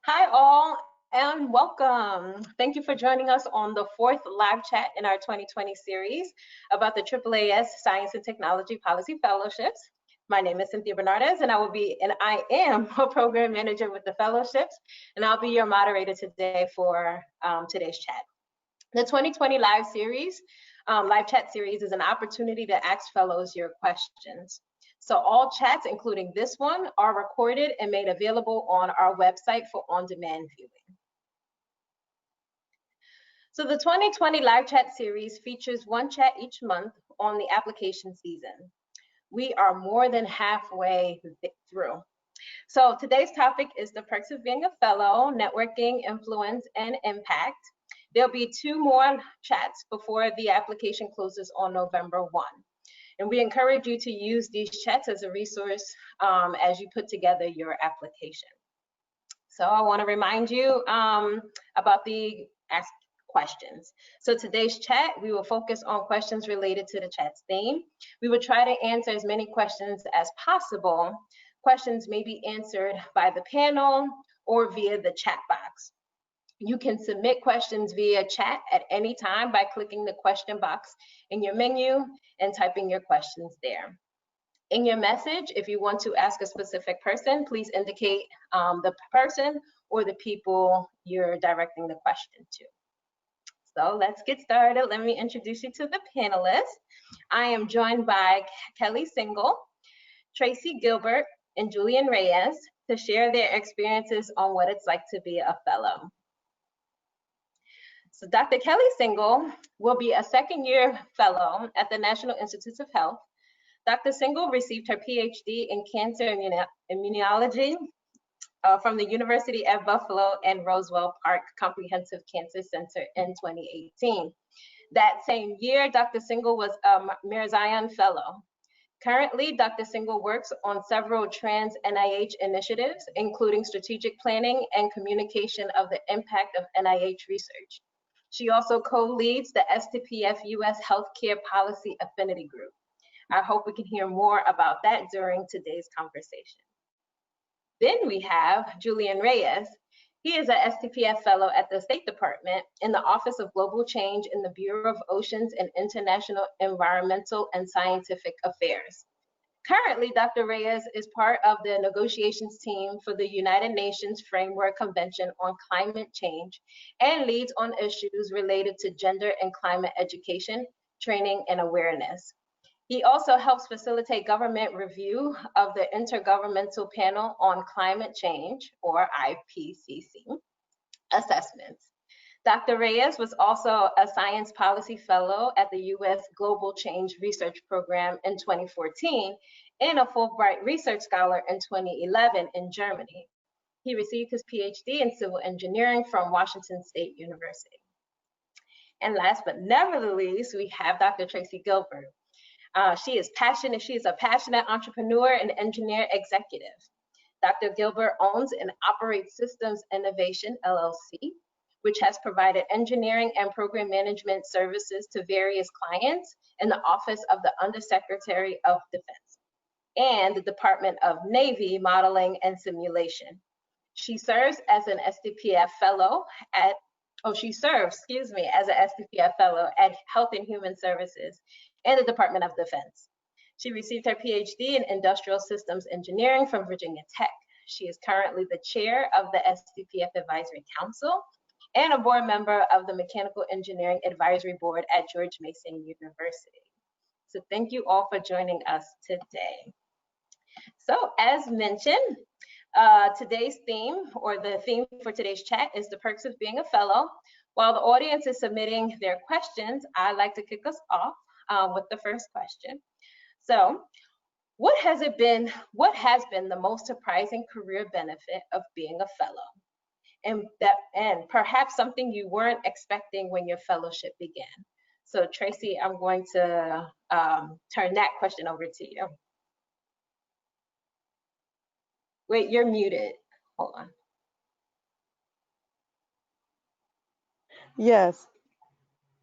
Hi all and welcome. Thank you for joining us on the fourth live chat in our 2020 series about the AAAS Science and Technology Policy Fellowships. My name is Cynthia Bernardes and I am a program manager with the fellowships, and I'll be your moderator today for today's chat. The 2020 live chat series is an opportunity to ask fellows your questions. So all chats, including this one, are recorded and made available on our website for on-demand viewing. So the 2020 live chat series features one chat each month on the application season. We are more than halfway through. So today's topic is the perks of being a fellow, networking, influence, and impact. There'll be 2 more chats before the application closes on November 1. And we encourage you to use these chats as a resource as you put together your application. So I want to remind you about the ask questions. So today's chat, we will focus on questions related to the chat's theme. We will try to answer as many questions as possible. Questions may be answered by the panel or via the chat box. You can submit questions via chat at any time by clicking the question box in your menu and typing your questions there. In your message, if you want to ask a specific person, please indicate the person or the people you're directing the question to. So let's get started. Let me introduce you to the panelists. I am joined by Kelly Singel, Tracee Gilbert, and Julian Reyes to share their experiences on what it's like to be a fellow. So Dr. Kelly Singel will be a second-year fellow at the National Institutes of Health. Dr. Singel received her PhD in cancer immunology from the University at Buffalo and Roswell Park Comprehensive Cancer Center in 2018. That same year, Dr. Singel was a Mirzayan Fellow. Currently, Dr. Singel works on several trans-NIH initiatives, including strategic planning and communication of the impact of NIH research. She also co-leads the STPF U.S. Healthcare Policy Affinity Group. I hope we can hear more about that during today's conversation. Then we have Julian Reyes. He is a STPF Fellow at the State Department in the Office of Global Change in the Bureau of Oceans and International Environmental and Scientific Affairs. Currently, Dr. Reyes is part of the negotiations team for the United Nations Framework Convention on Climate Change and leads on issues related to gender and climate education, training, and awareness. He also helps facilitate government review of the Intergovernmental Panel on Climate Change, or IPCC, assessments. Dr. Reyes was also a Science Policy Fellow at the U.S. Global Change Research Program in 2014 and a Fulbright Research Scholar in 2011 in Germany. He received his PhD in civil engineering from Washington State University. And last but never the least, we have Dr. Tracee Gilbert. She is a passionate entrepreneur and engineer executive. Dr. Gilbert owns and operates Systems Innovation, LLC, which has provided engineering and program management services to various clients in the Office of the Undersecretary of Defense and the Department of Navy Modeling and Simulation. She serves as an STPF Fellow as an STPF Fellow at Health and Human Services and the Department of Defense. She received her PhD in Industrial Systems Engineering from Virginia Tech. She is currently the chair of the STPF Advisory Council and a board member of the Mechanical Engineering Advisory Board at George Mason University. So thank you all for joining us today. So as mentioned, today's theme, or the theme for today's chat, is the perks of being a fellow. While the audience is submitting their questions, I'd like to kick us off with the first question. So what has been the most surprising career benefit of being a fellow? And perhaps something you weren't expecting when your fellowship began. So Tracee, I'm going to turn that question over to you. Wait, you're muted. Hold on. Yes,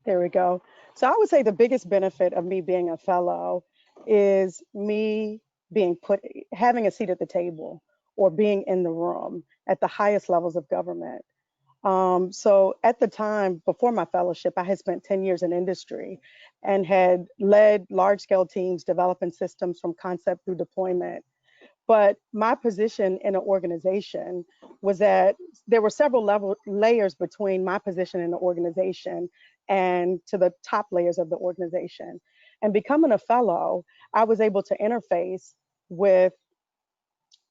there we go. So I would say the biggest benefit of me being a fellow is me having a seat at the table or being in the room at the highest levels of government. So at the time, before my fellowship, I had spent 10 years in industry and had led large-scale teams developing systems from concept through deployment. But my position in an organization was that there were several layers between my position in the organization and to the top layers of the organization. And becoming a fellow, I was able to interface with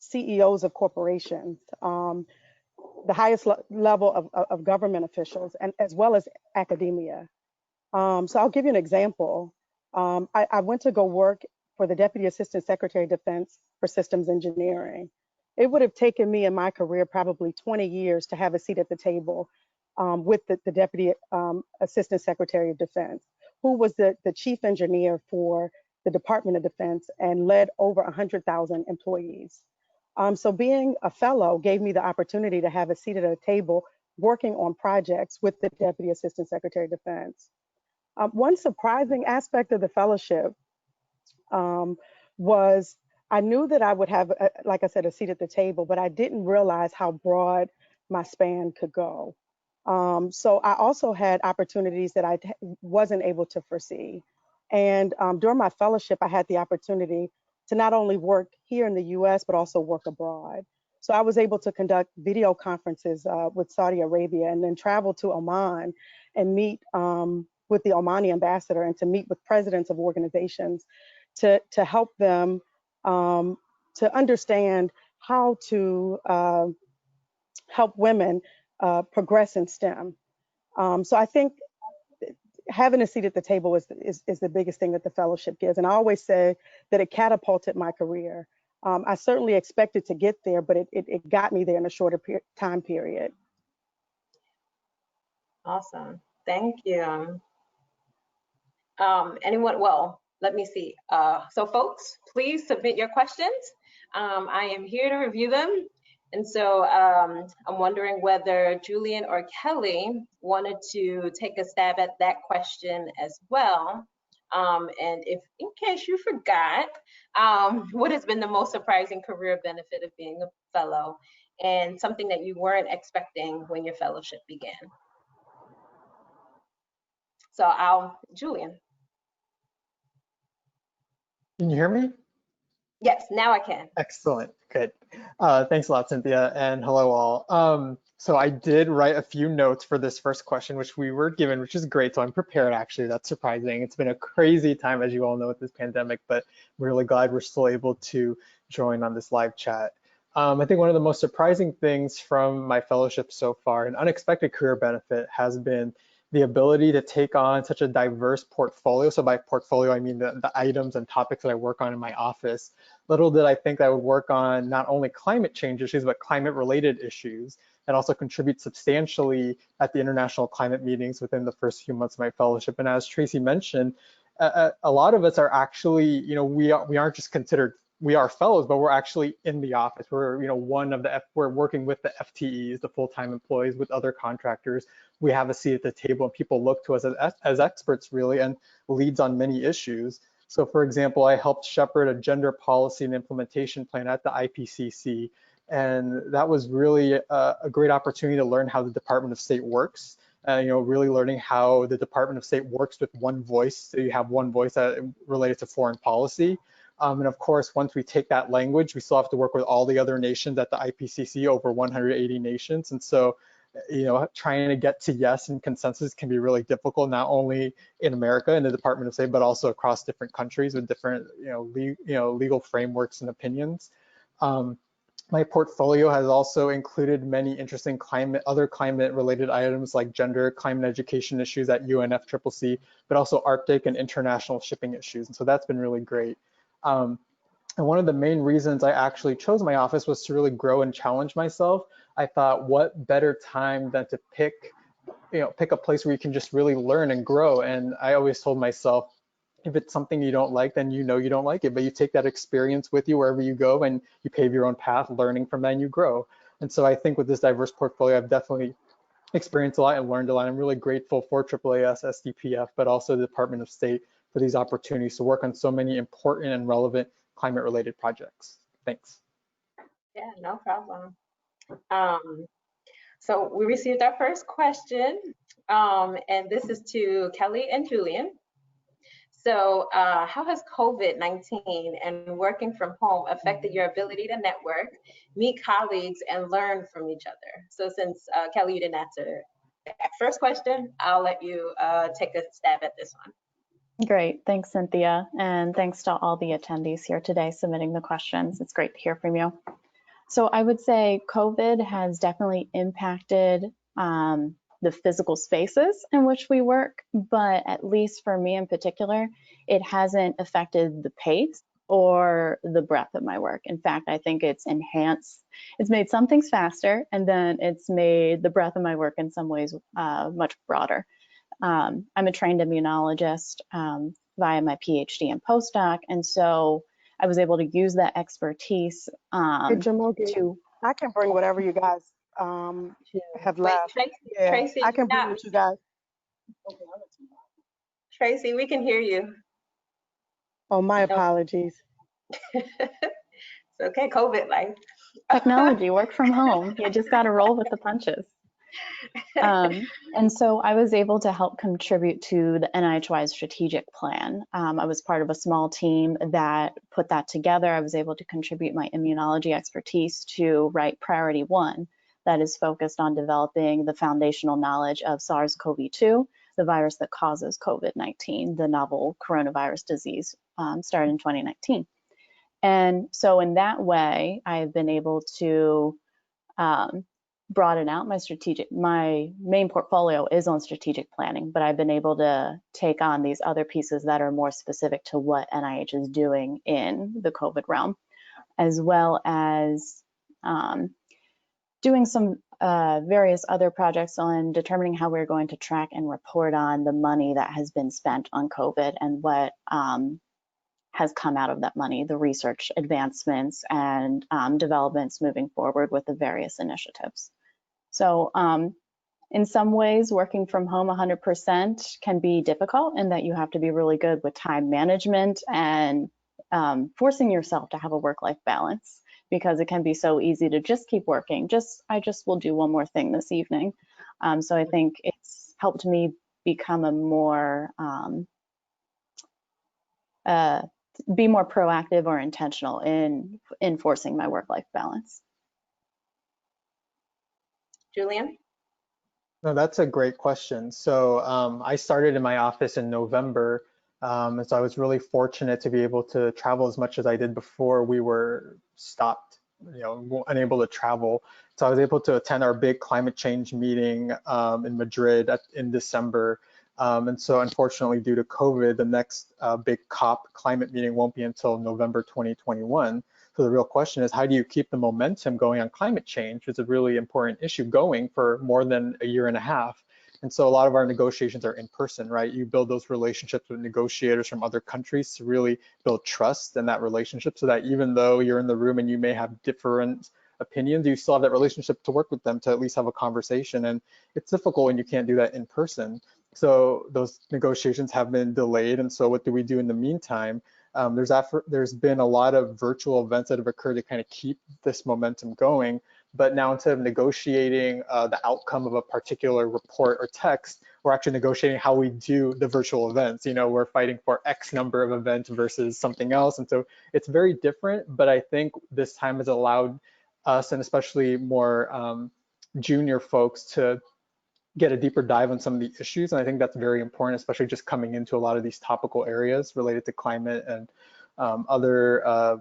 CEOs of corporations, the highest level of government officials, and as well as academia. So I'll give you an example. I went to go work for the Deputy Assistant Secretary of Defense for Systems Engineering. It would have taken me in my career probably 20 years to have a seat at the table with the Deputy Assistant Secretary of Defense, who was the chief engineer for the Department of Defense and led over 100,000 employees. So being a fellow gave me the opportunity to have a seat at a table working on projects with the Deputy Assistant Secretary of Defense. One surprising aspect of the fellowship was I knew that I would have, like I said, a seat at the table, but I didn't realize how broad my span could go. So I also had opportunities that I wasn't able to foresee. And during my fellowship, I had the opportunity to not only work here in the US, but also work abroad. So I was able to conduct video conferences with Saudi Arabia and then travel to Oman and meet with the Omani ambassador and to meet with presidents of organizations to help them to understand how to help women progress in STEM. So I think having a seat at the table is the biggest thing that the fellowship gives. And I always say that it catapulted my career. I certainly expected to get there, but it got me there in a shorter time period. Awesome. Thank you. Anyone? Well, let me see. So folks, please submit your questions. I am here to review them. And so I'm wondering whether Julian or Kelly wanted to take a stab at that question as well. And if, in case you forgot, what has been the most surprising career benefit of being a fellow and something that you weren't expecting when your fellowship began? So Julian. Can you hear me? Yes, now I can. Excellent, good. Thanks a lot, Cynthia, and hello all. So I did write a few notes for this first question, which we were given, which is great. So I'm prepared, actually. That's surprising. It's been a crazy time, as you all know, with this pandemic, but I'm really glad we're still able to join on this live chat. I think one of the most surprising things from my fellowship so far, an unexpected career benefit, has been the ability to take on such a diverse portfolio. So by portfolio, I mean the items and topics that I work on in my office. Little did I think I would work on not only climate change issues, but climate related issues, and also contribute substantially at the international climate meetings within the first few months of my fellowship. And as Tracee mentioned, a lot of us are actually, we aren't just considered, we are fellows, but we're actually in the office. We're, we're working with the FTEs, the full-time employees, with other contractors. We have a seat at the table, and people look to us as experts, really, and leads on many issues. So, for example, I helped shepherd a gender policy and implementation plan at the IPCC, and that was really a great opportunity to learn how the Department of State works. Really learning how the Department of State works with one voice. So you have one voice related to foreign policy. And of course, once we take that language, we still have to work with all the other nations at the IPCC, over 180 nations. And so, trying to get to yes and consensus can be really difficult, not only in America in the Department of State, but also across different countries with different, legal frameworks and opinions. My portfolio has also included many interesting other climate-related items like gender, climate education issues at UNFCCC, but also Arctic and international shipping issues. And so that's been really great. And one of the main reasons I actually chose my office was to really grow and challenge myself. I thought, what better time than to pick a place where you can just really learn and grow. And I always told myself, if it's something you don't like, then you don't like it, but you take that experience with you wherever you go and you pave your own path, learning from that, and you grow. And so I think with this diverse portfolio, I've definitely experienced a lot and learned a lot. I'm really grateful for AAAS, STPF, but also the Department of State for these opportunities to work on so many important and relevant climate-related projects. Thanks. Yeah, no problem. So we received our first question, and this is to Kelly and Julian. So how has COVID-19 and working from home affected your ability to network, meet colleagues, and learn from each other? So since Kelly, you didn't answer that first question, I'll let you take a stab at this one. Great, thanks, Cynthia, and thanks to all the attendees here today submitting the questions. It's great to hear from you. So I would say COVID has definitely impacted the physical spaces in which we work, but at least for me in particular, it hasn't affected the pace or the breadth of my work. In fact, I think it's enhanced, it's made some things faster, and then it's made the breadth of my work in some ways much broader. I'm a trained immunologist via my PhD and postdoc, and so I was able to use that expertise Hey, Jamogi, to. I can bring whatever you guys have left. Yeah, Tracee, I can bring what you guys. Tracee, we can hear you. Oh, my apologies. It's okay, COVID life. Technology, work from home. You just got to roll with the punches. And so I was able to help contribute to the NIH-wide strategic plan. I was part of a small team that put that together. I was able to contribute my immunology expertise to write Priority 1, that is focused on developing the foundational knowledge of SARS-CoV-2, the virus that causes COVID-19, the novel coronavirus disease, started in 2019. And so in that way, I have been able to broaden out my main portfolio is on strategic planning, but I've been able to take on these other pieces that are more specific to what NIH is doing in the COVID realm, as well as doing some various other projects on determining how we're going to track and report on the money that has been spent on COVID and what has come out of that money, the research advancements and developments moving forward with the various initiatives. So in some ways, working from home 100% can be difficult in that you have to be really good with time management and forcing yourself to have a work-life balance, because it can be so easy to just keep working. I just will do one more thing this evening. So I think it's helped me become a more be more proactive or intentional in enforcing my work-life balance. Julian? No, that's a great question. So I started in my office in November, and so I was really fortunate to be able to travel as much as I did before we were stopped, unable to travel. So I was able to attend our big climate change meeting in Madrid in December. And so unfortunately, due to COVID, the next big COP climate meeting won't be until November 2021. So the real question is, how do you keep the momentum going on climate change? It's a really important issue going for more than a year and a half. And so a lot of our negotiations are in person, right? You build those relationships with negotiators from other countries to really build trust in that relationship, so that even though you're in the room and you may have different opinions, you still have that relationship to work with them, to at least have a conversation. And it's difficult when you can't do that in person. So those negotiations have been delayed. And so what do we do in the meantime? There's been a lot of virtual events that have occurred to kind of keep this momentum going. But now, instead of negotiating the outcome of a particular report or text, we're actually negotiating how we do the virtual events. We're fighting for X number of events versus something else. And so it's very different, but I think this time has allowed us, and especially more junior folks, to get a deeper dive on some of the issues. And I think that's very important, especially just coming into a lot of these topical areas related to climate and other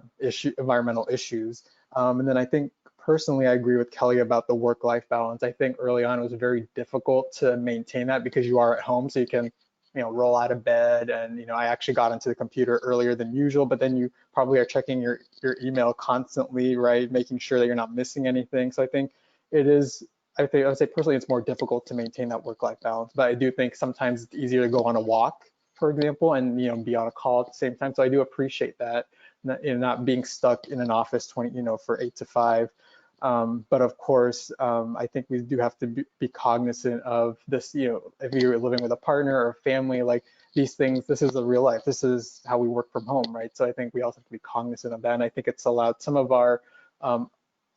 environmental issues. And then I think personally, I agree with Kelly about the work-life balance. I think early on it was very difficult to maintain that because you are at home, so you can roll out of bed, and I actually got onto the computer earlier than usual, but then you probably are checking your email constantly, right? Making sure that you're not missing anything. So I think it is, I would say personally, it's more difficult to maintain that work-life balance. But I do think sometimes it's easier to go on a walk, for example, and be on a call at the same time. So I do appreciate that, not being stuck in an office for 8 to 5. But of course, I think we do have to be cognizant of this. If you're living with a partner or a family, like these things, this is the real life. This is how we work from home, right? So I think we also have to be cognizant of that. And I think it's allowed some of our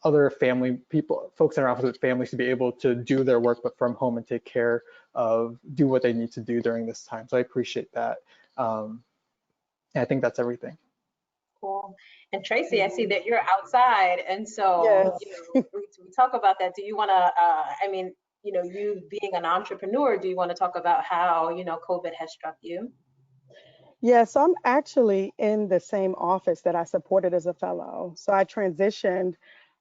other family people, folks in our office with families to be able to do their work, but from home and take care of, do what they need to do during this time. So I appreciate that. And I think that's everything. Cool. And Tracee, I see that you're outside, and so Yes. we talk about that. Do you want to? I mean, you being an entrepreneur, do you want to talk about how COVID has struck you? Yeah, so I'm actually in the same office that I supported as a fellow. So I transitioned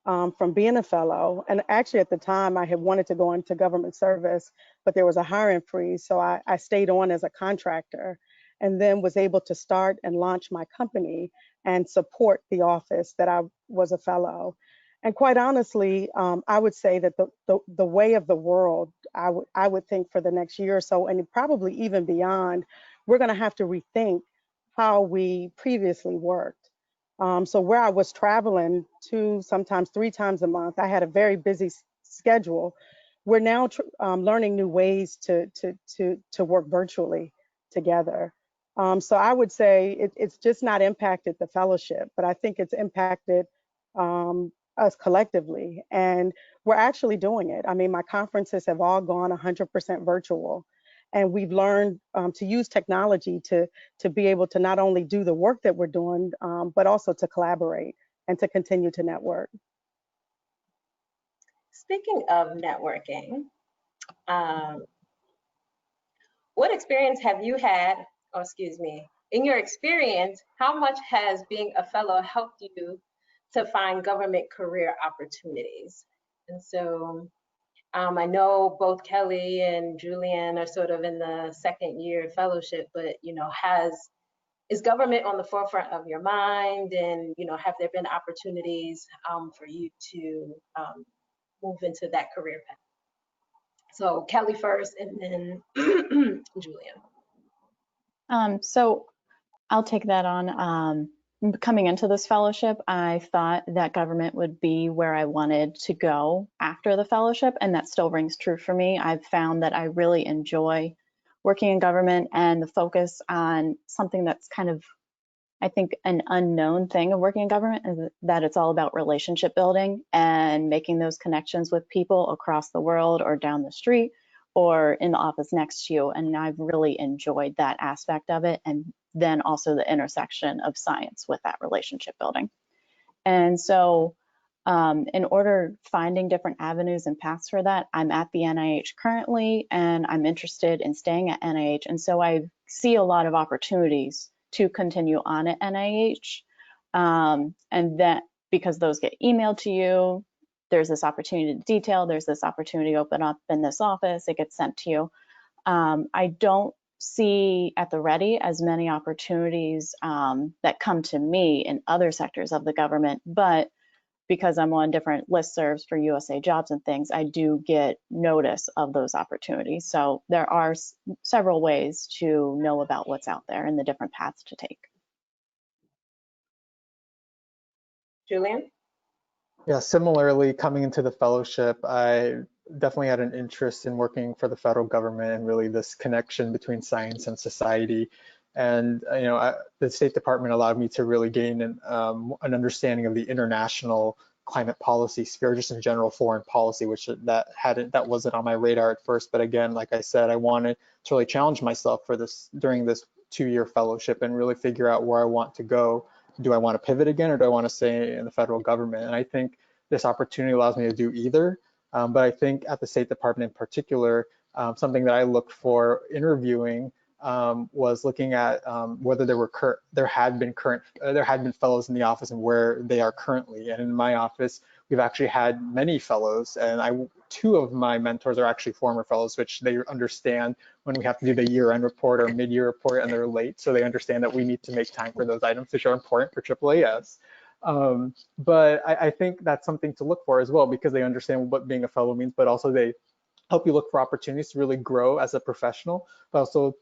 from being a fellow, and actually at the time I had wanted to go into government service, but there was a hiring freeze. So I stayed on as a contractor and then was able to start and launch my company and support the office that I was a fellow. And quite honestly, I would say that the way of the world, I would think for the next year or so, and probably even beyond, we're going to have to rethink how we previously worked. So where I was traveling 2, sometimes 3 times a month, I had a very busy schedule. We're now learning new ways to work virtually together. So I would say it's just not impacted the fellowship, but I think it's impacted us collectively. And we're actually doing it. I mean, my conferences have all gone 100% virtual. And we've learned to use technology to be able to not only do the work that we're doing, but also to collaborate and to continue to network. Speaking of networking, what experience have you had, or excuse me, in your experience, how much has being a fellow helped you to find government career opportunities? And so I know both Kelly and Julian are sort of in the second year fellowship, but is government on the forefront of your mind? And have there been opportunities for you to move into that career path? So Kelly first, and then Julian. So I'll take that on. Coming into this fellowship, I thought that government would be where I wanted to go after the fellowship, and that still rings true for me. I've found that I really enjoy working in government, and the focus on something that's kind of, I think, an unknown thing of working in government is that it's all about relationship building and making those connections with people across the world or down the street or in the office next to you. And I've really enjoyed that aspect of it. And then also the intersection of science with that relationship building. And so in order finding different avenues and paths for that, I'm at the NIH currently, and I'm interested in staying at NIH. And so I see a lot of opportunities to continue on at NIH. And that because those get emailed to you, there's this opportunity to detail, there's this opportunity to open up in this office, it gets sent to you. I don't see at the ready as many opportunities that come to me in other sectors of the government, but because I'm on different listservs for USA Jobs and things, I do get notice of those opportunities. So there are several ways to know about what's out there and the different paths to take. Julian? Yeah, similarly, coming into the fellowship, I definitely had an interest in working for the federal government and really this connection between science and society. And the State Department allowed me to really gain an understanding of the international climate policy sphere, just in general foreign policy, which that wasn't on my radar at first. But again, like I said, I wanted to really challenge myself for this during this 2-year fellowship and really figure out where I want to go. Do I want to pivot again, or do I want to stay in the federal government? And I think this opportunity allows me to do either. But I think at the State Department in particular, something that I looked for interviewing was looking at whether there had been fellows in the office and where they are currently. And in my office, we've actually had many fellows, and 2 of my mentors are actually former fellows, which they understand when we have to do the year-end report or mid-year report and they're late. So they understand that we need to make time for those items, which are important for AAAS. But I think that's something to look for as well, because they understand what being a fellow means, but also they help you look for opportunities to really grow as a professional, but also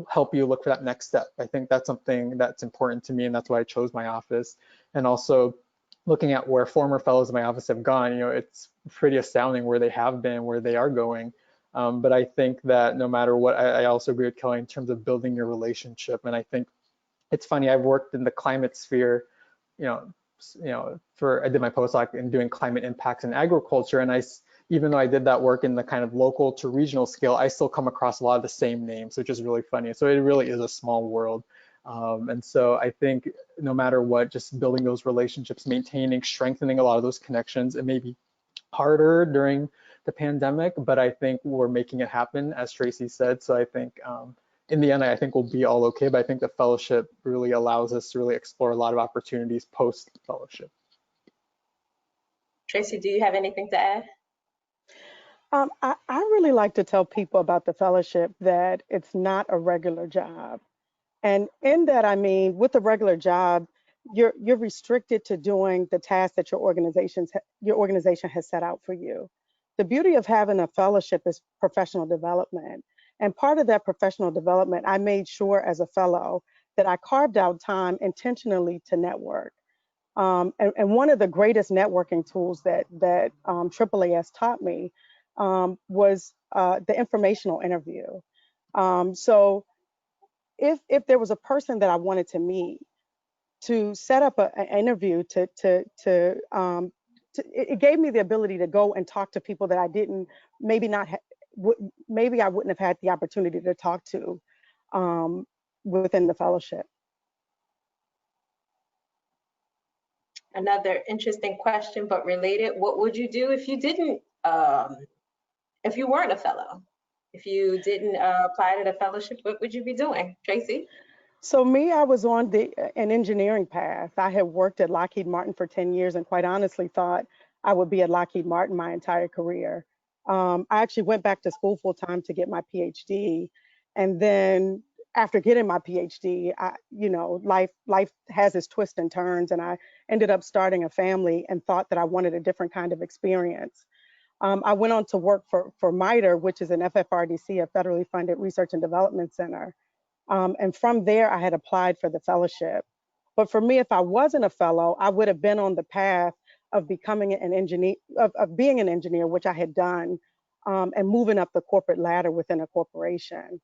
help you look for that next step. I think that's something that's important to me, and that's why I chose my office. And also looking at where former fellows in my office have gone, it's pretty astounding where they have been, where they are going. But I think that no matter what, I also agree with Kelly in terms of building your relationship. And I think it's funny, I've worked in the climate sphere, I did my postdoc in doing climate impacts in agriculture, and even though I did that work in the kind of local to regional scale, I still come across a lot of the same names, which is really funny. So it really is a small world. And so I think no matter what, just building those relationships, maintaining, strengthening a lot of those connections, it may be harder during the pandemic, but I think we're making it happen, as Tracee said. So I think in the end, I think we'll be all okay, but I think the fellowship really allows us to really explore a lot of opportunities post-fellowship. Tracee, do you have anything to add? I really like to tell people about the fellowship that it's not a regular job. And in that, I mean, with a regular job, you're restricted to doing the tasks that your organization has set out for you. The beauty of having a fellowship is professional development. And part of that professional development, I made sure as a fellow that I carved out time intentionally to network. And one of the greatest networking tools that AAAS taught me was the informational interview. So if there was a person that I wanted to meet, to set up an interview, it gave me the ability to go and talk to people that I didn't, maybe I wouldn't have had the opportunity to talk to within the fellowship. Another interesting question, but related. What would you do if you didn't, if you weren't a fellow? If you didn't apply to the fellowship, what would you be doing, Tracee? So me, I was on an engineering path. I had worked at Lockheed Martin for 10 years and quite honestly thought I would be at Lockheed Martin my entire career. I actually went back to school full time to get my PhD. And then after getting my PhD, life has its twists and turns, and I ended up starting a family and thought that I wanted a different kind of experience. I went on to work for MITRE, which is an FFRDC, a federally funded research and development center. And from there, I had applied for the fellowship. But for me, if I wasn't a fellow, I would have been on the path of becoming an engineer, of being an engineer, which I had done, and moving up the corporate ladder within a corporation.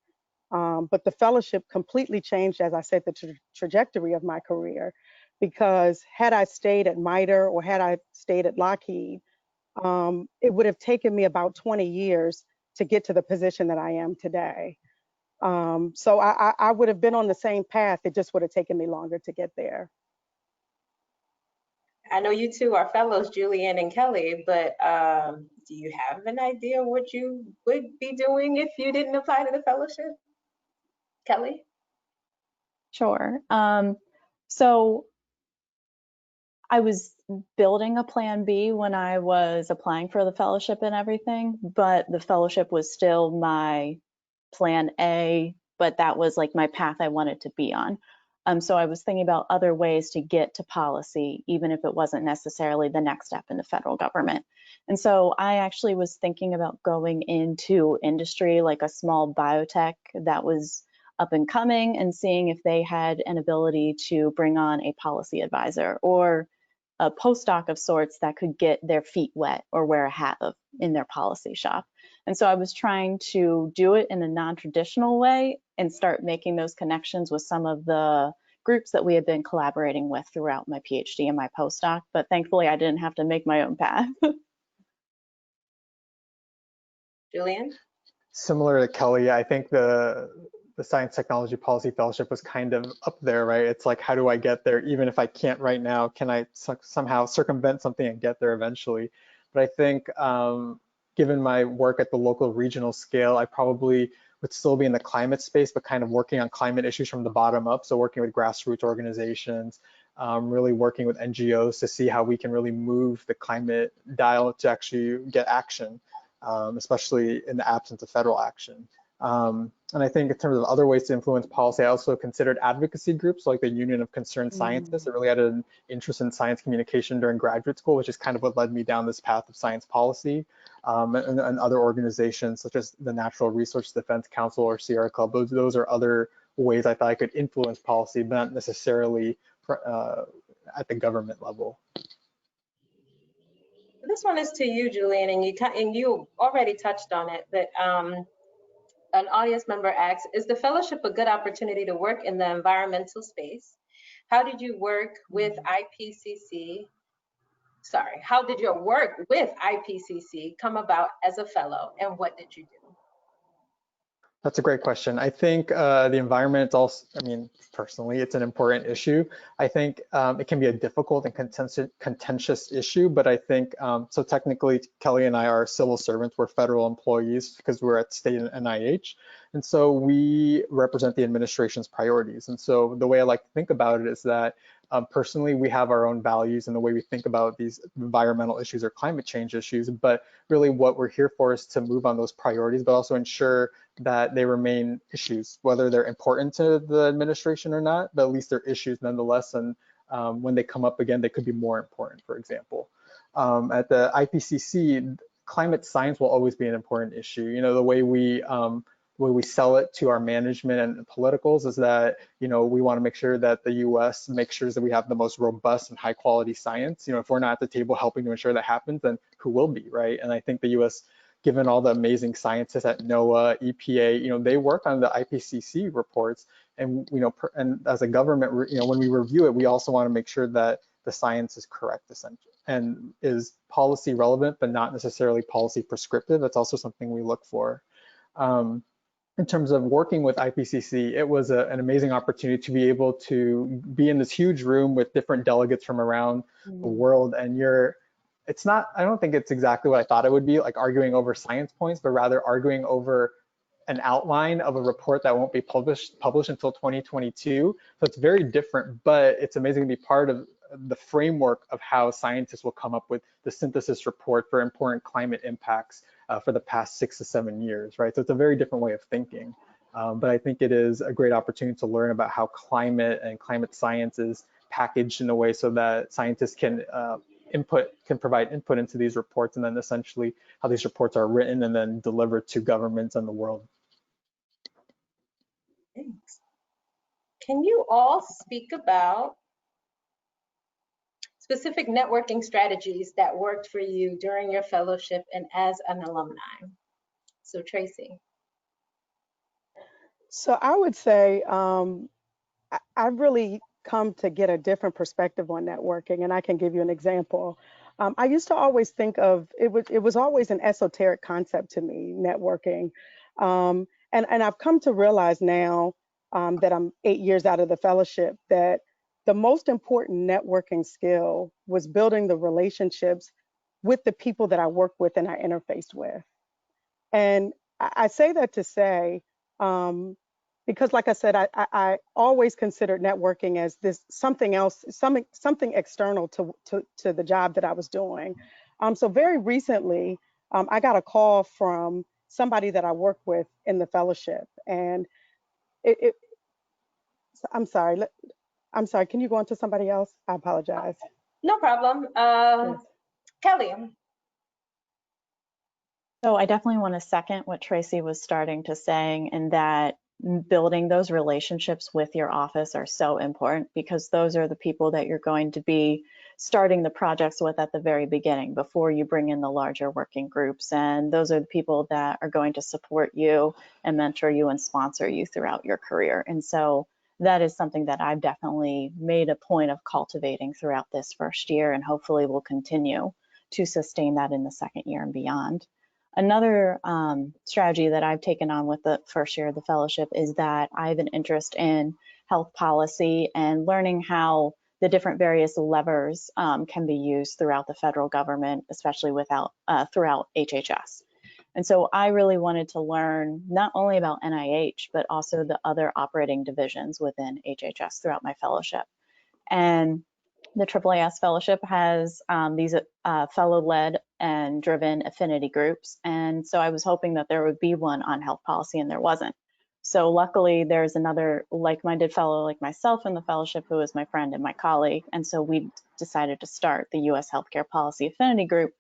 But the fellowship completely changed, as I said, the trajectory of my career, because had I stayed at MITRE or had I stayed at Lockheed, it would have taken me about 20 years to get to the position that I am today. So I would have been on the same path. It just would have taken me longer to get there. I know you two are fellows, Julian and Kelly, but do you have an idea what you would be doing if you didn't apply to the fellowship? Kelly? Sure. So I was building a plan B when I was applying for the fellowship and everything, but the fellowship was still my plan A, but that was like my path I wanted to be on. So I was thinking about other ways to get to policy, even if it wasn't necessarily the next step in the federal government. And so I actually was thinking about going into industry, like a small biotech that was up and coming, and seeing if they had an ability to bring on a policy advisor or a postdoc of sorts that could get their feet wet or wear a hat in their policy shop. And so I was trying to do it in a non-traditional way and start making those connections with some of the groups that we had been collaborating with throughout my PhD and my postdoc. But thankfully, I didn't have to make my own path. Julian? Similar to Kelly, I think the Science Technology Policy Fellowship was kind of up there, right? It's like, how do I get there? Even if I can't right now, can I somehow circumvent something and get there eventually? But I think given my work at the local regional scale, I probably would still be in the climate space, but kind of working on climate issues from the bottom up. So working with grassroots organizations, really working with NGOs to see how we can really move the climate dial to actually get action, especially in the absence of federal action. And I think in terms of other ways to influence policy, I also considered advocacy groups like the Union of Concerned Scientists. I really had an interest in science communication during graduate school, which is kind of what led me down this path of science policy, and other organizations such as the Natural Resource Defense Council or Sierra Club. Those are other ways I thought I could influence policy, but not necessarily at the government level. This one is to you, Julian, and you already touched on it, but an audience member asks, is the fellowship a good opportunity to work in the environmental space? How did you work with IPCC? Sorry, how did your work with IPCC come about as a fellow, and what did you do? That's a great question. I think the environment also, I mean, personally, it's an important issue. I think it can be a difficult and contentious issue, but I think, so technically, Kelly and I are civil servants, we're federal employees because we're at state and NIH. And so we represent the administration's priorities. And so the way I like to think about it is that personally, we have our own values and the way we think about these environmental issues or climate change issues, but really what we're here for is to move on those priorities, but also ensure that they remain issues, whether they're important to the administration or not, but at least they're issues nonetheless. And when they come up again, they could be more important, for example. At the IPCC, climate science will always be an important issue. You know, the way we sell it to our management and politicals is that, you know, we want to make sure that the US makes sure that we have the most robust and high quality science. You know, if we're not at the table helping to ensure that happens, then who will be, right? And I think the US, given all the amazing scientists at NOAA, EPA, you know, they work on the IPCC reports, and, you know, and as a government, you know, when we review it, we also want to make sure that the science is correct, essentially, and is policy relevant, but not necessarily policy prescriptive. That's also something we look for. In terms of working with IPCC, it was an amazing opportunity to be able to be in this huge room with different delegates from around the world, and it's not, I don't think it's exactly what I thought it would be, like arguing over science points, but rather arguing over an outline of a report that won't be published until 2022. So it's very different, but it's amazing to be part of the framework of how scientists will come up with the synthesis report for important climate impacts for the past 6 to 7 years, right? So it's a very different way of thinking. But I think it is a great opportunity to learn about how climate and climate science is packaged in a way so that scientists can provide input into these reports, and then essentially how these reports are written and then delivered to governments and the world. Thanks. Can you all speak about specific networking strategies that worked for you during your fellowship and as an alumni? So Tracee. So I would say I've really come to get a different perspective on networking, and I can give you an example. I used to always think of it was always an esoteric concept to me, networking, and I've come to realize now that I'm 8 years out of the fellowship that the most important networking skill was building the relationships with the people that I work with and I interface with. And I say that to say, because like I said, I always considered networking as this something else, something external to the job that I was doing. So very recently, I got a call from somebody that I work with in the fellowship, and I'm sorry, can you go on to somebody else? I apologize. No problem. Yes. Kelly. So I definitely want to second what Tracee was starting to saying, in that building those relationships with your office are so important, because those are the people that you're going to be starting the projects with at the very beginning before you bring in the larger working groups. And those are the people that are going to support you and mentor you and sponsor you throughout your career. And so that is something that I've definitely made a point of cultivating throughout this first year, and hopefully will continue to sustain that in the second year and beyond. Another strategy that I've taken on with the first year of the fellowship is that I have an interest in health policy and learning how the different various levers can be used throughout the federal government, especially throughout HHS. And so I really wanted to learn not only about NIH, but also the other operating divisions within HHS throughout my fellowship. And the AAAS fellowship has these fellow-led and driven affinity groups. And so I was hoping that there would be one on health policy, and there wasn't. So luckily, there's another like-minded fellow like myself in the fellowship who is my friend and my colleague. And so we decided to start the U.S. Healthcare Policy Affinity Group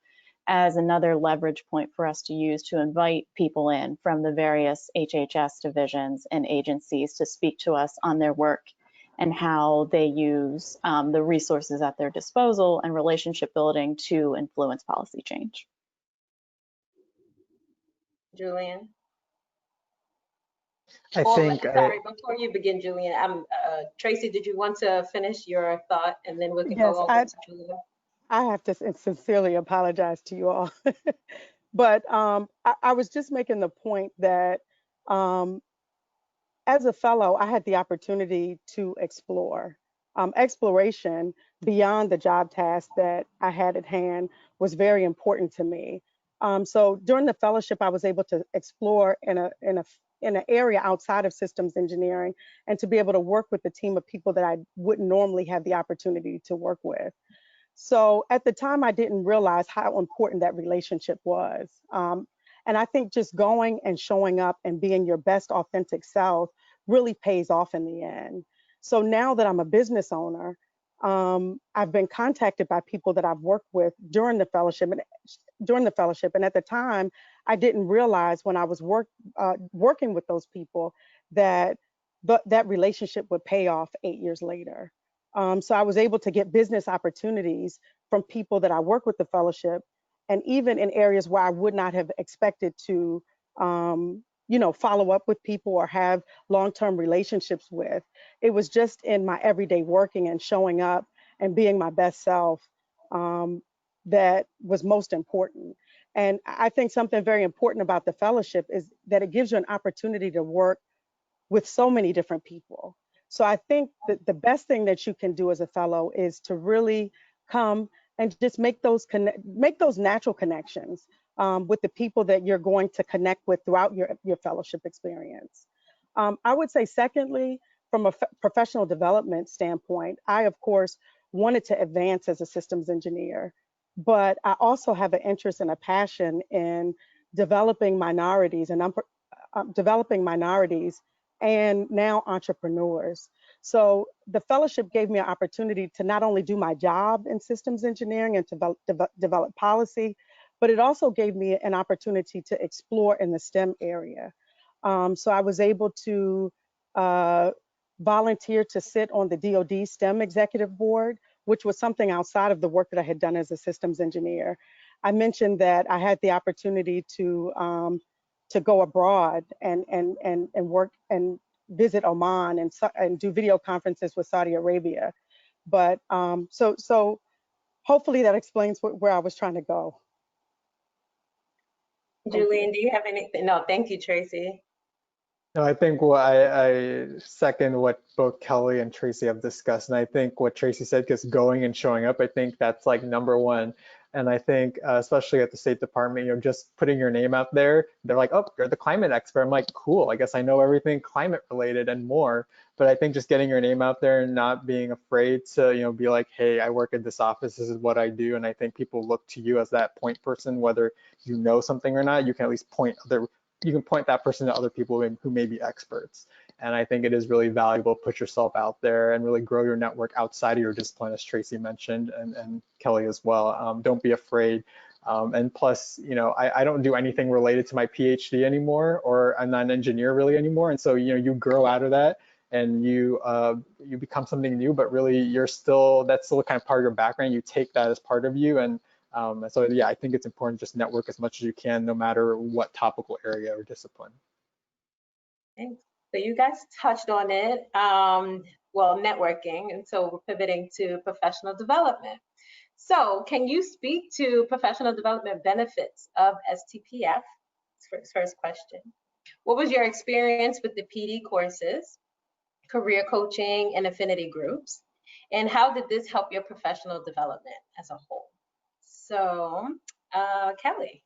as another leverage point for us to use to invite people in from the various HHS divisions and agencies to speak to us on their work and how they use the resources at their disposal and relationship building to influence policy change. Julian. I think Sorry, before you begin, Julian, Tracee, did you want to finish your thought and then we can Yes, go over to Julian? I have to sincerely apologize to you all. But I was just making the point that um, as a fellow, I had the opportunity to explore. Exploration beyond the job task that I had at hand was very important to me. So during the fellowship, I was able to explore in an area outside of systems engineering and to be able to work with a team of people that I wouldn't normally have the opportunity to work with. So at the time, I didn't realize how important that relationship was. And I think just going and showing up and being your best authentic self really pays off in the end. So now that I'm a business owner, I've been contacted by people that I've worked with during the fellowship. And at the time, I didn't realize when I was working with those people that that relationship would pay off 8 years later. So I was able to get business opportunities from people that I work with the fellowship, and even in areas where I would not have expected to, follow up with people or have long-term relationships with. It was just in my everyday working and showing up and being my best self that was most important. And I think something very important about the fellowship is that it gives you an opportunity to work with so many different people. So I think that the best thing that you can do as a fellow is to really come and just make those natural connections with the people that you're going to connect with throughout your fellowship experience. I would say, secondly, from a professional development standpoint, I, of course, wanted to advance as a systems engineer, but I also have an interest and a passion in developing minorities, and I'm developing minorities and now entrepreneurs. So the fellowship gave me an opportunity to not only do my job in systems engineering and to develop policy, but it also gave me an opportunity to explore in the STEM area. So I was able to volunteer to sit on the DoD STEM Executive Board, which was something outside of the work that I had done as a systems engineer. I mentioned that I had the opportunity to go abroad and work and visit Oman and do video conferences with Saudi Arabia. But so hopefully that explains where I was trying to go. Julian, do you have anything? No, thank you, Tracee. No, I think I second what both Kelly and Tracee have discussed. And I think what Tracee said, because going and showing up, I think that's like number one. And I think especially at the State Department, just putting your name out there, they're like, oh, you're the climate expert. I'm like, cool, I guess I know everything climate related and more. But I think just getting your name out there and not being afraid to, be like, hey, I work at this office, this is what I do. And I think people look to you as that point person, whether you know something or not, you can at least point that person to other people who may be experts. And I think it is really valuable to put yourself out there and really grow your network outside of your discipline, as Tracee mentioned, and Kelly as well. Don't be afraid. And plus, I don't do anything related to my PhD anymore, or I'm not an engineer really anymore. And so, you grow out of that and you become something new, but really that's still kind of part of your background. You take that as part of you. And so, yeah, I think it's important to just network as much as you can, no matter what topical area or discipline. Thanks. So you guys touched on it, well, networking, and so we're pivoting to professional development. So can you speak to professional development benefits of STPF? First question. What was your experience with the PD courses, career coaching, and affinity groups? And how did this help your professional development as a whole? So, Kelly.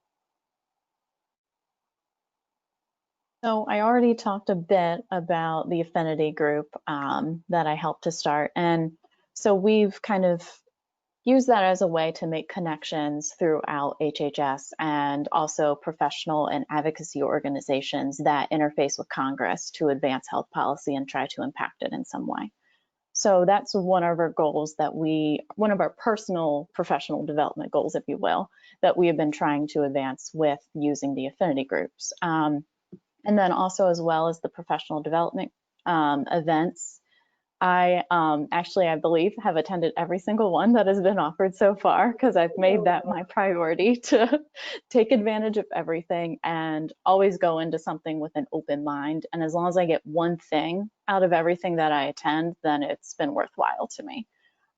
So I already talked a bit about the affinity group that I helped to start. And so we've kind of used that as a way to make connections throughout HHS and also professional and advocacy organizations that interface with Congress to advance health policy and try to impact it in some way. So that's one of our goals one of our personal professional development goals, if you will, that we have been trying to advance with using the affinity groups. And then also, as well as the professional development events, I actually, I believe, have attended every single one that has been offered so far, because I've made that my priority to take advantage of everything and always go into something with an open mind. And as long as I get one thing out of everything that I attend, then it's been worthwhile to me.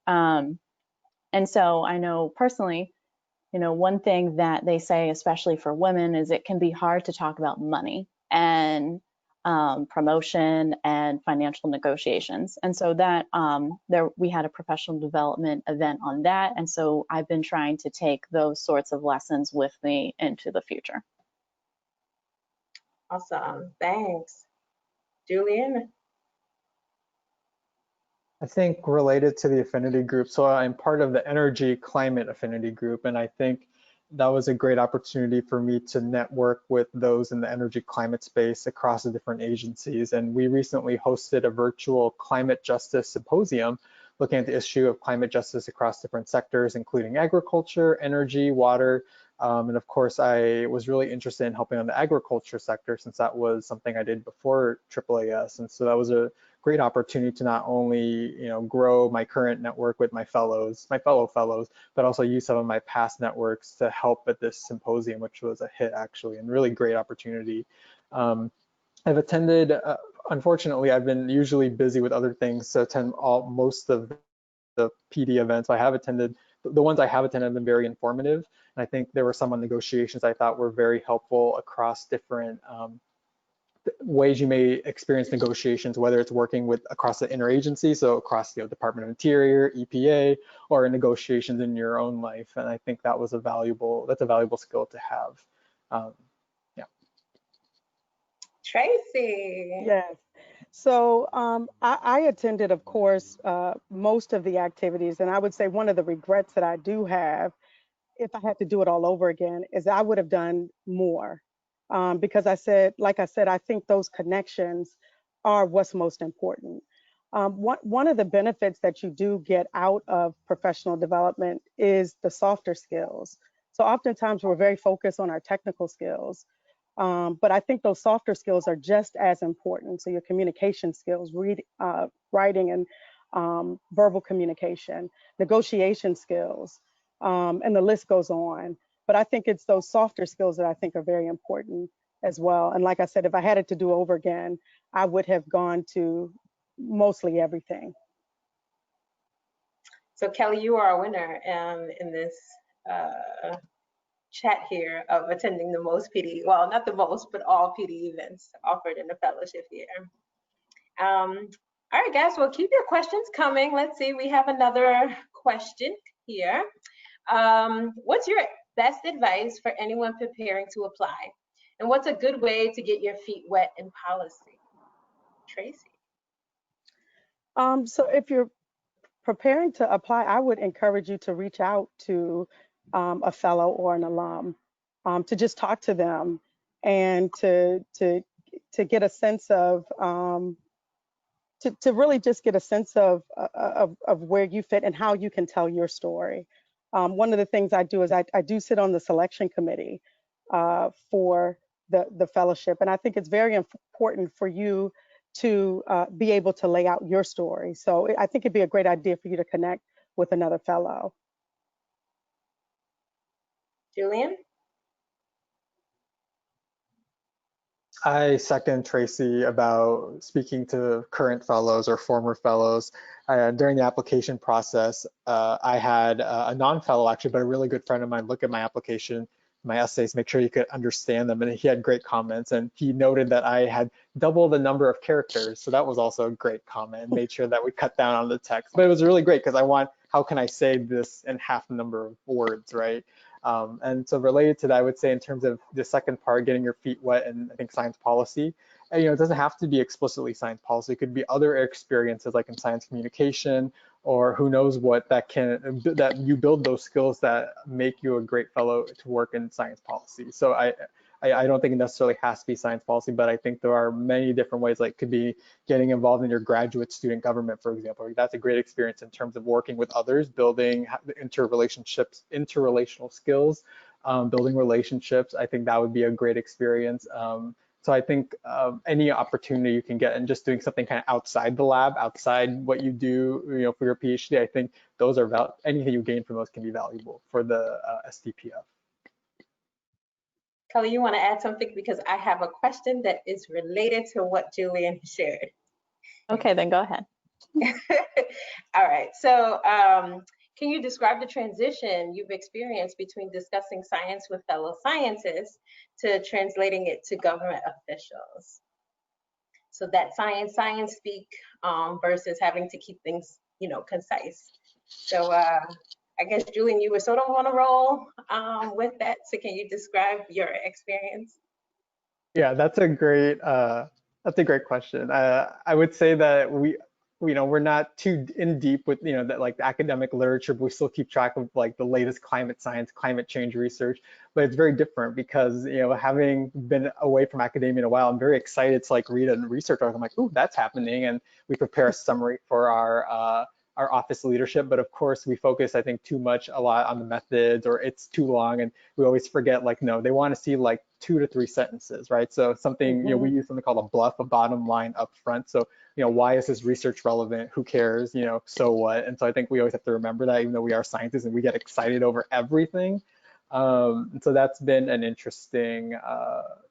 And so I know personally, you know, one thing that they say, especially for women, is it can be hard to talk about money and promotion and financial negotiations. And so that we had a professional development event on that. And so I've been trying to take those sorts of lessons with me into the future. Awesome, thanks. Julian? I think related to the affinity group, so I'm part of the energy climate affinity group, and I think that was a great opportunity for me to network with those in the energy climate space across the different agencies. And we recently hosted a virtual climate justice symposium looking at the issue of climate justice across different sectors, including agriculture, energy, water. And of course, I was really interested in helping on the agriculture sector, since that was something I did before AAAS. And so that was a great opportunity to not only, you know, grow my current network with my fellow fellows, but also use some of my past networks to help at this symposium, which was a hit actually, and really great opportunity. I've attended, unfortunately, I've been usually busy with other things to attend most of the PD events. I have attended, the ones I have attended have been very informative. And I think there were some on negotiations I thought were very helpful across different ways you may experience negotiations, whether it's working with across the interagency, so across the Department of Interior, EPA, or negotiations in your own life. And I think that was a valuable skill to have. Yeah. Tracee? Yes. So I attended, of course, most of the activities, and I would say one of the regrets that I do have, if I had to do it all over again, is I would have done more. Because like I said, I think those connections are what's most important. One of the benefits that you do get out of professional development is the softer skills. So oftentimes we're very focused on our technical skills, but I think those softer skills are just as important. So your communication skills, writing and verbal communication, negotiation skills, and the list goes on. But I think it's those softer skills that I think are very important as well. And like I said, if I had it to do over again, I would have gone to mostly everything. So Kelly, you are a winner in this chat here of attending the most PD, well, not the most, but all PD events offered in the fellowship year. All right, guys, well, keep your questions coming. Let's see, we have another question here. What's your best advice for anyone preparing to apply? And what's a good way to get your feet wet in policy? Tracee? So if you're preparing to apply, I would encourage you to reach out to a fellow or an alum, to just talk to them and to get a sense of, to really just get a sense of where you fit and how you can tell your story. One of the things I do is I do sit on the selection committee for the fellowship, and I think it's very important for you to be able to lay out your story. So I think it'd be a great idea for you to connect with another fellow. Julian? I second Tracee about speaking to current fellows or former fellows. During the application process, I had a non-fellow actually, but a really good friend of mine look at my application, my essays, make sure he could understand them, and he had great comments, and he noted that I had double the number of characters, so that was also a great comment, made sure that we cut down on the text. But it was really great because how can I say this in half the number of words, right? And so related to that, I would say in terms of the second part, getting your feet wet in, I think, science policy, and, it doesn't have to be explicitly science policy. It could be other experiences like in science communication, or who knows what that you build those skills that make you a great fellow to work in science policy. So I don't think it necessarily has to be science policy, but I think there are many different ways, like could be getting involved in your graduate student government, for example. That's a great experience in terms of working with others, building interrelational skills, building relationships. I think that would be a great experience. So I think any opportunity you can get and just doing something kind of outside the lab, outside what you do, for your PhD, I think those are anything you gain from those can be valuable for the STPF. Kelly, you want to add something? Because I have a question that is related to what Julian shared. Okay, then go ahead. All right, so can you describe the transition you've experienced between discussing science with fellow scientists to translating it to government officials? So that science speak versus having to keep things, concise. So I guess, Julian, you were sort of on a roll with that. So can you describe your experience? Yeah, that's a great question. I would say that we're not too in deep with that like the academic literature, but we still keep track of like the latest climate science, climate change research. But it's very different because having been away from academia in a while, I'm very excited to like read a research article. I'm like, ooh, that's happening, and we prepare a summary for our office leadership. But of course, we focus, I think, a lot on the methods, or it's too long, and we always forget like, no, they want to see like 2 to 3 sentences, right? So something, we use something called a BLUF, a bottom line up front. So, why is this research relevant? Who cares? So what? And so I think we always have to remember that, even though we are scientists and we get excited over everything. And so that's been an interesting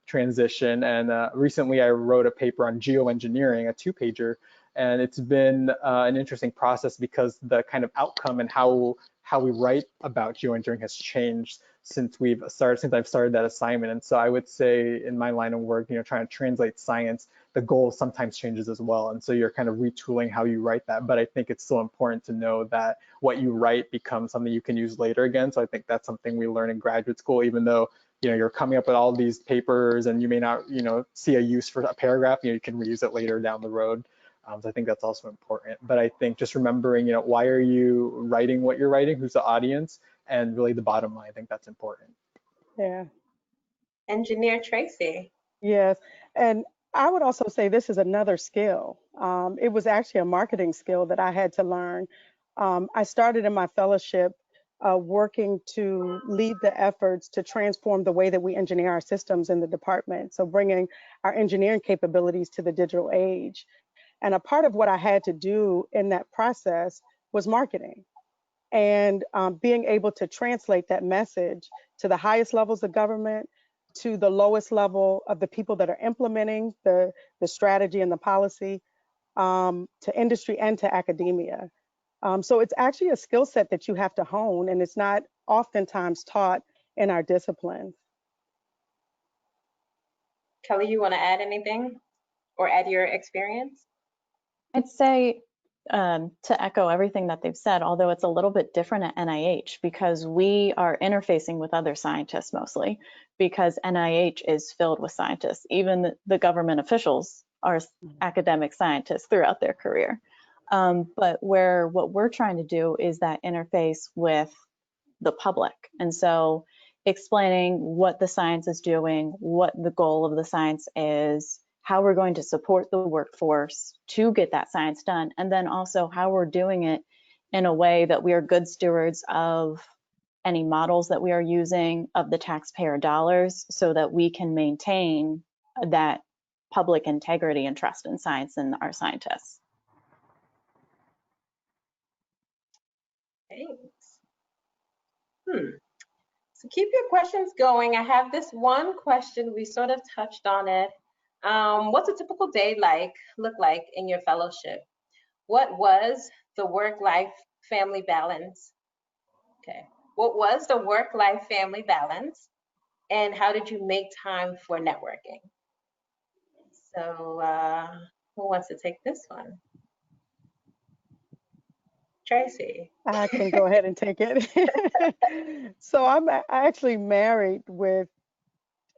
transition. And recently I wrote a paper on geoengineering, a 2-pager, and it's been an interesting process because the kind of outcome and how we write about geoengineering has changed since I've started that assignment. And so I would say in my line of work, trying to translate science, the goal sometimes changes as well. And so you're kind of retooling how you write that. But I think it's still important to know that what you write becomes something you can use later again. So I think that's something we learn in graduate school, even though you're coming up with all these papers and you may not see a use for a paragraph, you can reuse it later down the road. So I think that's also important. But I think just remembering, why are you writing what you're writing, who's the audience, and really the bottom line, I think that's important. Yeah. Engineer Tracee. Yes, and I would also say this is another skill. It was actually a marketing skill that I had to learn. I started in my fellowship working to lead the efforts to transform the way that we engineer our systems in the department. So bringing our engineering capabilities to the digital age. And a part of what I had to do in that process was marketing, and being able to translate that message to the highest levels of government, to the lowest level of the people that are implementing the strategy and the policy, to industry and to academia. So it's actually a skill set that you have to hone, and it's not oftentimes taught in our disciplines. Kelly, you want to add anything or add your experience? I'd say to echo everything that they've said, although it's a little bit different at NIH because we are interfacing with other scientists mostly, because NIH is filled with scientists. Even the government officials are academic scientists throughout their career. But what we're trying to do is that interface with the public. And so explaining what the science is doing, what the goal of the science is, how we're going to support the workforce to get that science done, and then also how we're doing it in a way that we are good stewards of any models that we are using, of the taxpayer dollars, so that we can maintain that public integrity and trust in science and our scientists. Thanks. So keep your questions going. I have this one question. We sort of touched on it. What's a typical day look like in your fellowship? What was the work-life family balance? Okay. What was the work-life family balance? And how did you make time for networking? So who wants to take this one? Tracee. I can go ahead and take it. So I'm actually married with,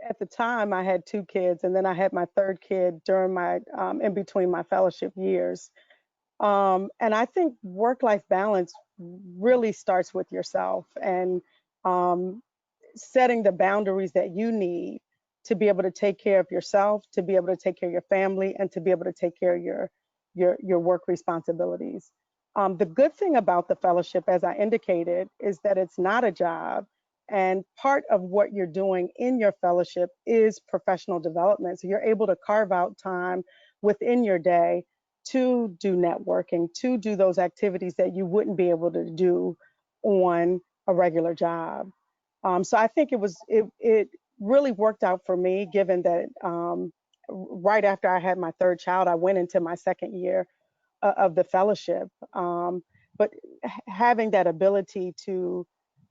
at the time I had 2 kids, and then I had my 3rd kid during my in between my fellowship years. And I think work-life balance really starts with yourself, and setting the boundaries that you need to be able to take care of yourself, to be able to take care of your family, and to be able to take care of your work responsibilities. The good thing about the fellowship, as I indicated, is that it's not a job. And part of what you're doing in your fellowship is professional development. So you're able to carve out time within your day to do networking, to do those activities that you wouldn't be able to do on a regular job. So I think it really worked out for me, given that right after I had my third child, I went into my second year of the fellowship. But having that ability to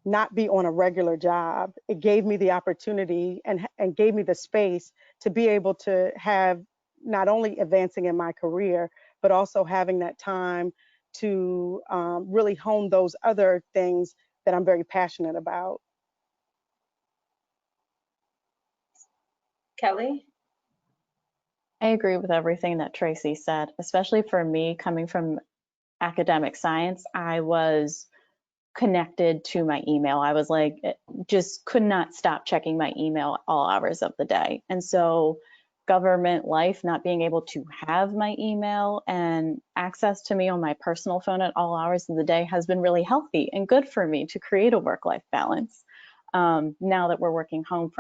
not be on a regular job, it gave me the opportunity and gave me the space to be able to have not only advancing in my career, but also having that time to really hone those other things that I'm very passionate about. Kelly? I agree with everything that Tracee said, especially for me coming from academic science. I was connected to my email. I was like, just could not stop checking my email all hours of the day. And so government life, not being able to have my email and access to me on my personal phone at all hours of the day has been really healthy and good for me to create a work-life balance. Now that we're working from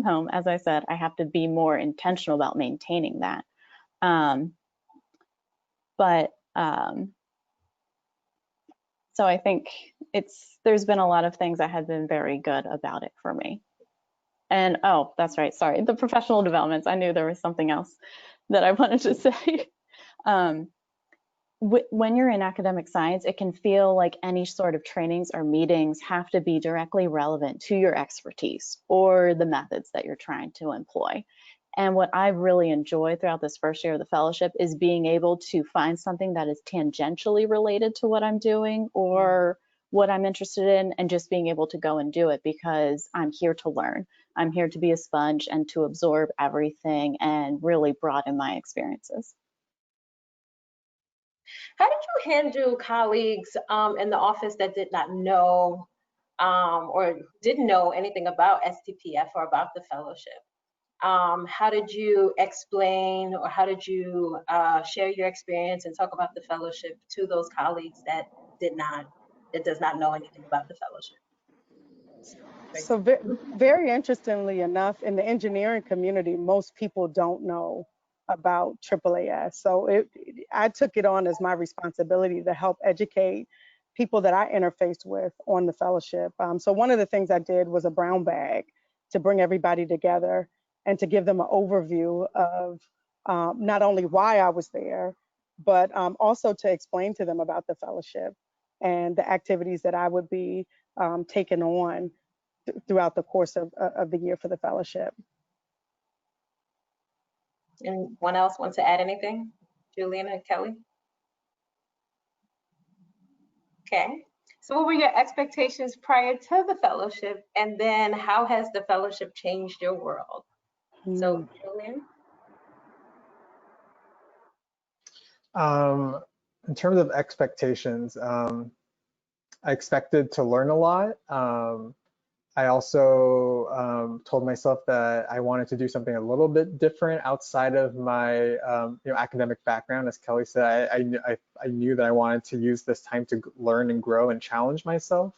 home, as I said, I have to be more intentional about maintaining that. So I think there's been a lot of things that have been very good about it for me. And oh, that's right, sorry, the professional developments. I knew there was something else that I wanted to say. When you're in academic science, it can feel like any sort of trainings or meetings have to be directly relevant to your expertise or the methods that you're trying to employ. And what I really enjoyed throughout this first year of the fellowship is being able to find something that is tangentially related to what I'm doing or what I'm interested in, and just being able to go and do it, because I'm here to learn. I'm here to be a sponge and to absorb everything and really broaden my experiences. How did you handle colleagues in the office that did not know or didn't know anything about STPF or about the fellowship? How did you explain, or how did you share your experience and talk about the fellowship to those colleagues that does not know anything about the fellowship? So very interestingly enough, in the engineering community, most people don't know about AAAS. So I took it on as my responsibility to help educate people that I interfaced with on the fellowship. So one of the things I did was a brown bag to bring everybody together and to give them an overview of not only why I was there, but also to explain to them about the fellowship and the activities that I would be taking on throughout the course of the year for the fellowship. Anyone else want to add anything? Julian and Kelly? Okay. So what were your expectations prior to the fellowship, and then how has the fellowship changed your world? So Julian? In terms of expectations, I expected to learn a lot. I also told myself that I wanted to do something a little bit different outside of my academic background. As Kelly said, I knew that I wanted to use this time to learn and grow and challenge myself.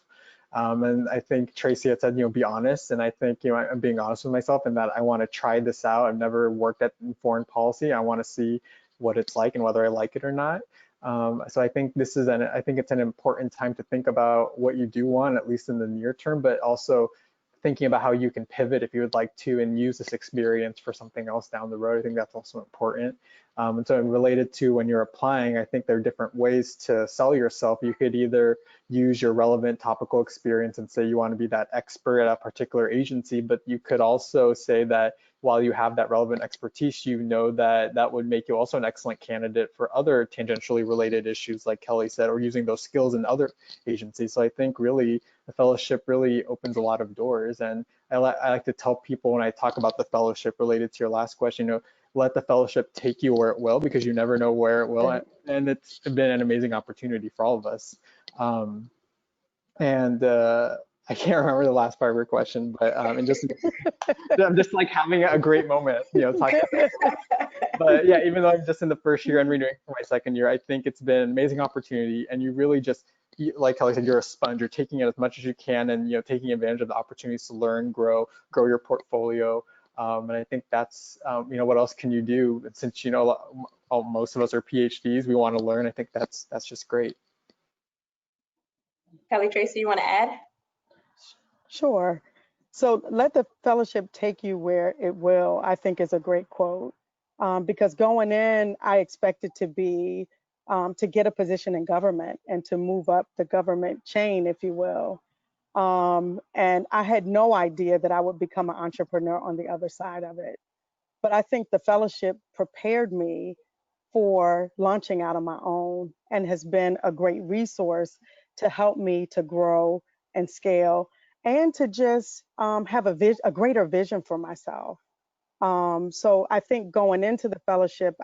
And I think Tracee had said, be honest. And I think, I'm being honest with myself in that I want to try this out. I've never worked in foreign policy. I want to see what it's like and whether I like it or not. So I think it's an important time to think about what you do want, at least in the near term, but also thinking about how you can pivot if you would like to and use this experience for something else down the road. I think that's also important. And so related to when you're applying, I think there are different ways to sell yourself. You could either use your relevant topical experience and say you want to be that expert at a particular agency, but you could also say that while you have that relevant expertise, that would make you also an excellent candidate for other tangentially related issues, like Kelly said, or using those skills in other agencies. So I think really the fellowship really opens a lot of doors. And I like to tell people when I talk about the fellowship related to your last question, let the fellowship take you where it will, because you never know where it will. And it's been an amazing opportunity for all of us. I can't remember the last part of your question, but I'm just like having a great moment, talking about But yeah, even though I'm just in the first year and renewing for my second year, I think it's been an amazing opportunity, and you really just like Kelly said, you're a sponge. You're taking in as much as you can, and taking advantage of the opportunities to learn, grow your portfolio. And I think that's what else can you do? And since most of us are PhDs, we want to learn. I think that's just great. Kelly, Tracee, you want to add? Sure. So let the fellowship take you where it will, I think is a great quote. Because going in, I expected to be, to get a position in government and to move up the government chain, if you will. And I had no idea that I would become an entrepreneur on the other side of it. But I think the fellowship prepared me for launching out on my own and has been a great resource to help me to grow and scale and to just have a greater vision for myself. So I think going into the fellowship,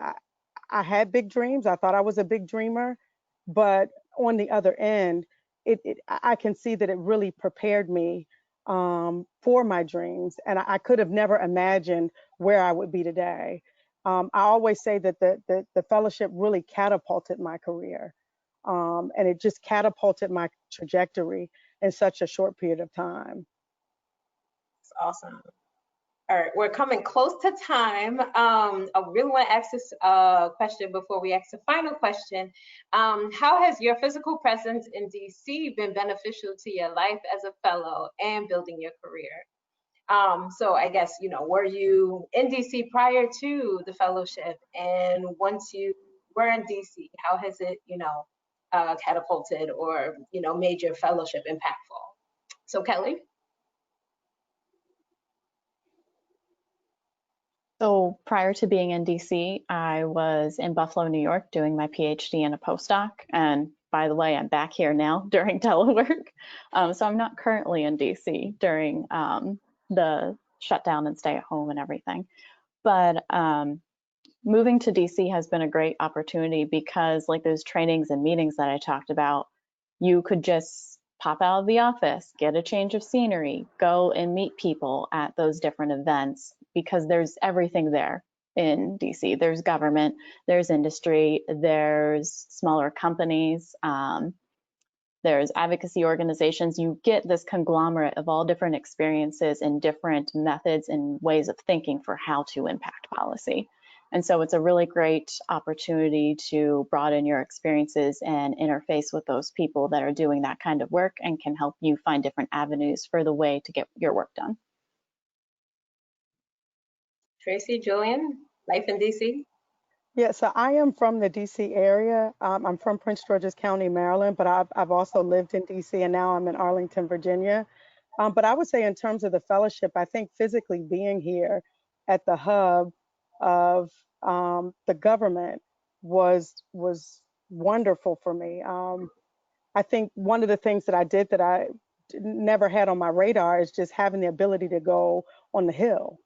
I had big dreams. I thought I was a big dreamer, but on the other end, I can see that it really prepared me for my dreams, and I could have never imagined where I would be today. I always say that the fellowship really catapulted my career, and it just catapulted my trajectory in such a short period of time. That's awesome. All right, we're coming close to time. I really want to ask this question before we ask the final question. How has your physical presence in DC been beneficial to your life as a fellow and building your career? So I guess, were you in DC prior to the fellowship? And once you were in DC, how has it, catapulted or, made your fellowship impactful? So Kelly? So prior to being in DC, I was in Buffalo, New York, doing my PhD and a postdoc. And by the way, I'm back here now during telework. So I'm not currently in DC during the shutdown and stay at home and everything. But moving to DC has been a great opportunity because like those trainings and meetings that I talked about, you could just pop out of the office, get a change of scenery, go and meet people at those different events because there's everything there in DC. There's government, there's industry, there's smaller companies, there's advocacy organizations. You get this conglomerate of all different experiences and different methods and ways of thinking for how to impact policy. And so it's a really great opportunity to broaden your experiences and interface with those people that are doing that kind of work and can help you find different avenues for the way to get your work done. Tracee, Julian, life in DC? Yeah, so I am from the DC area. I'm from Prince George's County, Maryland, but I've also lived in DC and now I'm in Arlington, Virginia. But I would say in terms of the fellowship, I think physically being here at the hub of the government was wonderful for me. I think one of the things that I did that I never had on my radar is just having the ability to go on the Hill.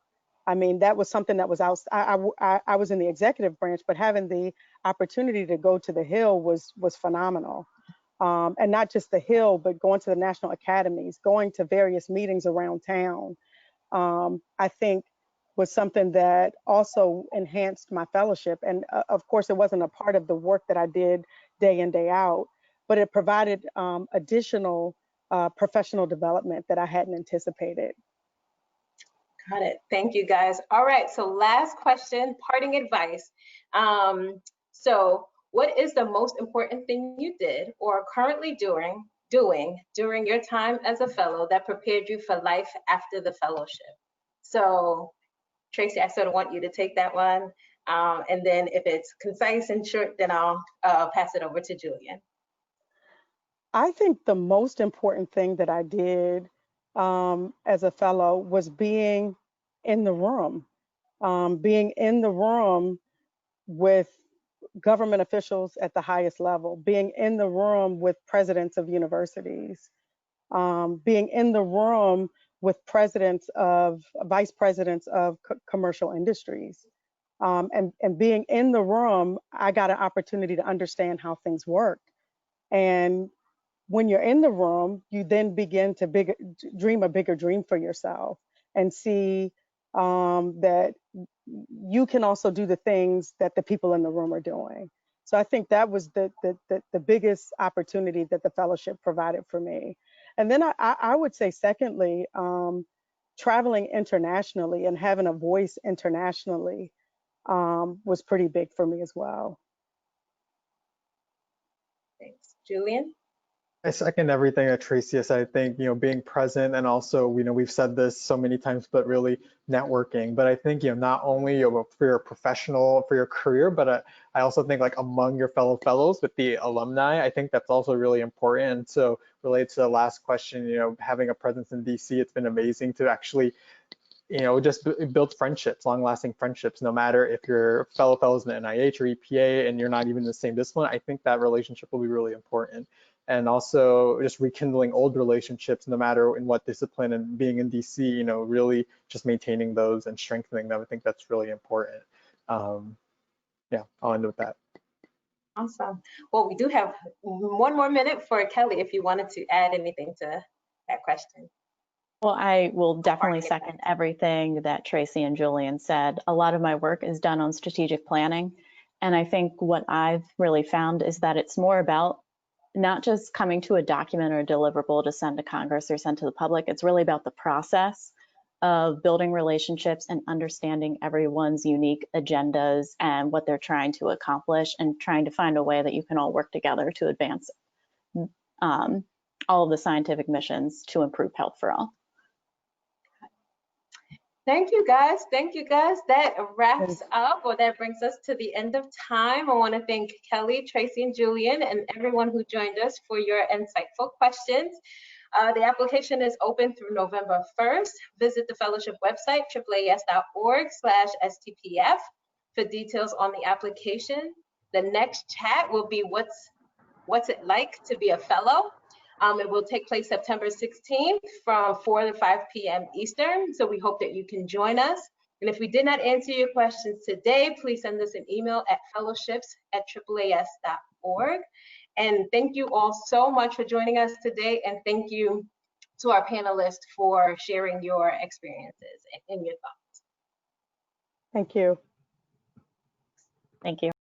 I mean, that was something that was out. I was in the executive branch, but having the opportunity to go to the Hill was phenomenal. And not just the Hill, but going to the national academies, going to various meetings around town, I think was something that also enhanced my fellowship. And of course, it wasn't a part of the work that I did day in, day out, but it provided additional professional development that I hadn't anticipated. Got it. Thank you, guys. All right. So last question, parting advice. So what is the most important thing you did or are currently doing during your time as a fellow that prepared you for life after the fellowship? So Tracee, I sort of want you to take that one. And then if it's concise and short, then I'll pass it over to Julian. I think the most important thing that I did as a fellow was being in the room, with government officials at the highest level, being in the room with presidents of universities, being in the room with vice presidents of commercial industries. And being in the room, I got an opportunity to understand how things work. And when you're in the room, you then begin to dream a bigger dream for yourself and see that you can also do the things that the people in the room are doing. So I think that was the biggest opportunity that the fellowship provided for me. And then I would say, secondly, traveling internationally and having a voice internationally was pretty big for me as well. Thanks. Julian? I second everything that Tracee said. I think, being present, and also, we've said this so many times, but really networking. But I think, not only for your professional, for your career, but I also think like among your fellow fellows with the alumni, I think that's also really important. And so related to the last question, having a presence in DC, it's been amazing to actually just build friendships, long-lasting friendships, no matter if you're fellow fellows in the NIH or EPA and you're not even in the same discipline. I think that relationship will be really important. And also just rekindling old relationships, no matter in what discipline, and being in DC, really just maintaining those and strengthening them. I think that's really important. Yeah, I'll end with that. Awesome. Well, we do have one more minute for Kelly, if you wanted to add anything to that question. Well, I will definitely second everything that Tracee and Julian said. A lot of my work is done on strategic planning. And I think what I've really found is that it's more about not just coming to a document or a deliverable to send to Congress or send to the public. It's really about the process of building relationships and understanding everyone's unique agendas and what they're trying to accomplish, and trying to find a way that you can all work together to advance all of the scientific missions to improve health for all. Thank you, guys. Thank you, guys. That wraps up, or that brings us to the end of time. I want to thank Kelly, Tracee, and Julian, and everyone who joined us for your insightful questions. The application is open through November 1st. Visit the fellowship website, AAAS.org/STPF, for details on the application. The next chat will be what's it like to be a fellow. It will take place September 16th from 4 to 5 p.m. Eastern. So we hope that you can join us. And if we did not answer your questions today, please send us an email at fellowships@AAAS.org. And thank you all so much for joining us today. And thank you to our panelists for sharing your experiences and your thoughts. Thank you. Thank you.